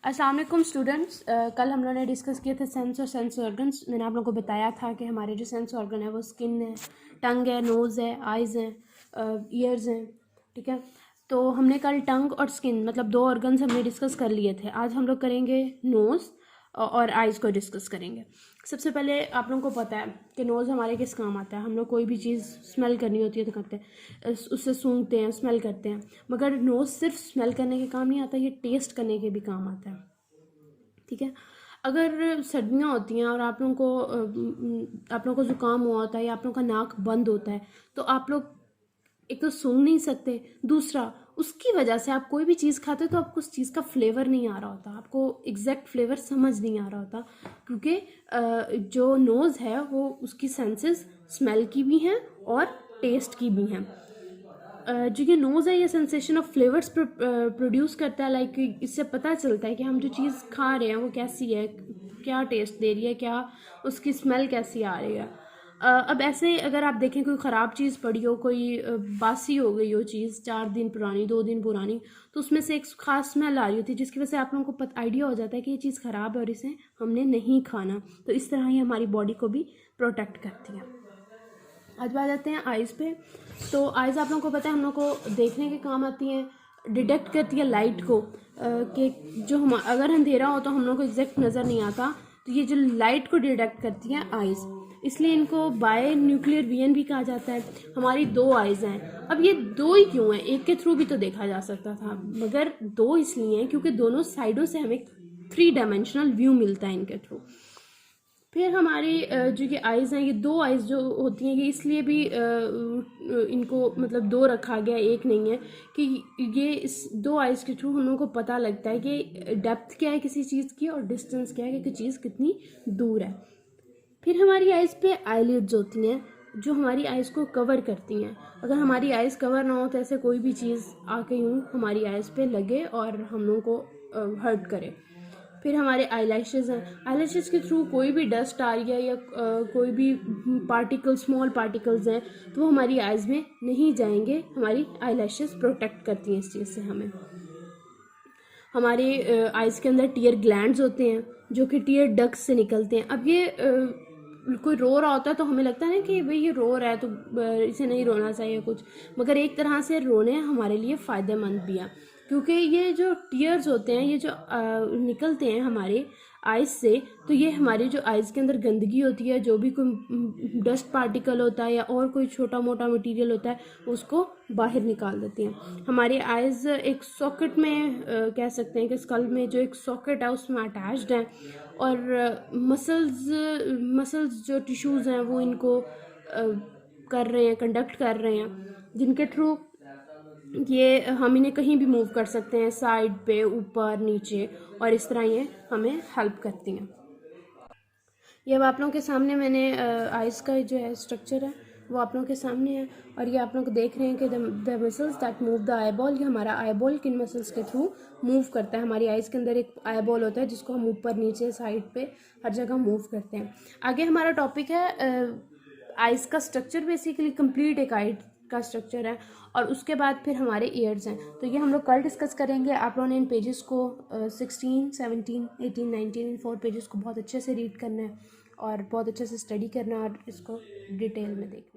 अस्सलाम वालेकुम स्टूडेंट्स। कल हम लोगों ने डिस्कस किए थे सेंस और सेंस ऑर्गन्स। मैंने आप लोगों को बताया था कि हमारे जो सेंस ऑर्गन है वो स्किन है, टंग है, नोज़ है, आइज़ हैं, ईयर्स हैं। ठीक है, तो हमने कल टंग और स्किन मतलब दो ऑर्गन्स हमने डिस्कस कर लिए थे। आज हम लोग करेंगे नोज़ और आइज़ को डिस्कस करेंगे। सबसे पहले आप लोगों को पता है कि नोज़ हमारे किस काम आता है। हम लोग कोई भी चीज़ स्मेल करनी होती है तो करते हैं, उससे सूंघते हैं, स्मेल करते हैं। मगर नोज़ सिर्फ स्मेल करने के काम नहीं आता, ये टेस्ट करने के भी काम आता है। ठीक है, अगर सर्दियाँ होती हैं और आप लोगों को ज़ुकाम हुआ होता है या आप लोगों का नाक बंद होता है, तो आप लोग एक तो सूंघ नहीं सकते, दूसरा उसकी वजह से आप कोई भी चीज़ खाते हो तो आपको उस चीज़ का फ्लेवर नहीं आ रहा होता, आपको एग्जैक्ट फ्लेवर समझ नहीं आ रहा होता, क्योंकि जो नोज़ है वो उसकी सेंसेस स्मेल की भी हैं और टेस्ट की भी हैं। जो ये नोज़ है ये सेंसेशन ऑफ फ्लेवर्स प्रोड्यूस करता है। लाइक इससे पता चलता है कि हम जो चीज़ खा रहे हैं वो कैसी है, क्या टेस्ट दे रही है, क्या उसकी स्मेल कैसी आ रही है। अब ऐसे अगर आप देखें कोई ख़राब चीज़ पड़ी हो, कोई बासी हो गई हो चीज़, 4 दिन पुरानी, 2 दिन पुरानी, तो उसमें से एक ख़ास स्मेल आ रही होती है जिसकी वजह से आप लोगों को आइडिया हो जाता है कि ये चीज़ ख़राब है और इसे हमने नहीं खाना। तो इस तरह ही हमारी बॉडी को भी प्रोटेक्ट करती है। आज बात आते हैं आइज़ पे। तो आइज़ आप लोगों को पता है हम लोग को देखने के काम आती हैं, डिटेक्ट करती है लाइट को, कि जो हम अगर अंधेरा हो तो हम लोग को एग्जैक्ट नज़र नहीं आता, तो ये जो लाइट को डिटेक्ट करती हैं आइज़, इसलिए इनको बाय न्यूक्लियर विजन भी कहा जाता है। हमारी 2 आइज़ हैं। अब ये 2 ही क्यों हैं, एक के थ्रू भी तो देखा जा सकता था, मगर 2 इसलिए हैं क्योंकि दोनों साइडों से हमें 3 डायमेंशनल व्यू मिलता है इनके थ्रू। फिर हमारी जो ये आइज़ हैं, ये 2 आइज़ जो होती हैं, ये इसलिए भी इनको मतलब 2 रखा गया, एक नहीं है, कि ये इस 2 आइज़ के थ्रू हम लोगों को पता लगता है कि डेप्थ क्या है किसी चीज़ की और डिस्टेंस क्या है कि चीज़ कितनी दूर है। फिर हमारी आइज़ पे आईलिड्स होती हैं जो हमारी आइज़ को कवर करती हैं। अगर हमारी आइज़ कवर ना हो तो ऐसे कोई भी चीज़ आके यूँ हमारी आइज़ पे लगे और हम लोगों को हर्ट करे। फिर हमारे आईलैशेज़ हैं। आईलैशेज़ के थ्रू कोई भी डस्ट आ रही है या कोई भी स्मॉल पार्टिकल्स हैं तो वो हमारी आइज़ में नहीं जाएंगे। हमारी आईलैशेज़ प्रोटेक्ट करती हैं इस चीज़ से हमें। हमारे आइज़ के अंदर टीयर ग्लैंड्स होते हैं जो कि टीयर डक्ट्स से निकलते हैं। अब ये कोई रो रहा होता है तो हमें लगता है ना कि भाई ये रो रहा है तो इसे नहीं रोना चाहिए कुछ, मगर एक तरह से रोने हमारे लिए फ़ायदेमंद भी है, क्योंकि ये जो टीयर्स होते हैं ये जो निकलते हैं हमारे आइज़ से, तो ये हमारी जो आइज़ के अंदर गंदगी होती है, जो भी कोई डस्ट पार्टिकल होता है या और कोई छोटा मोटा मटेरियल होता है, उसको बाहर निकाल देती हैं। हमारी आइज़ एक सॉकेट में कह सकते हैं कि स्कल में जो एक सॉकेट है उसमें अटैच्ड है, और मसल्स जो टिश्यूज़ हैं वो इनको कर रहे हैं, कंडक्ट कर रहे हैं, जिनके थ्रू ये हम इन्हें कहीं भी मूव कर सकते हैं, साइड पे, ऊपर, नीचे, और इस तरह ये हमें हेल्प करती हैं। ये अब आप लोगों के सामने मैंने आइज़ का जो है स्ट्रक्चर है वो आप लोगों के सामने है, और ये आप लोग देख रहे हैं कि the muscles that move the eyeball, ये हमारा आईबॉल किन मसल्स के थ्रू मूव करता है। हमारी आइज़ के अंदर एक आईबॉल होता है जिसको हम ऊपर, नीचे, साइड पे हर जगह मूव करते हैं। आगे हमारा टॉपिक है आइज़ का स्ट्रक्चर, बेसिकली कंप्लीट एक आई का स्ट्रक्चर है, और उसके बाद फिर हमारे ईयर्स हैं। तो ये हम लोग कल डिस्कस करेंगे। आप लोगों ने इन पेजेस को 16, 17, 18, 19 इन 4 पेजेस को बहुत अच्छे से रीड करना है और बहुत अच्छे से स्टडी करना है और इसको डिटेल में देखना है।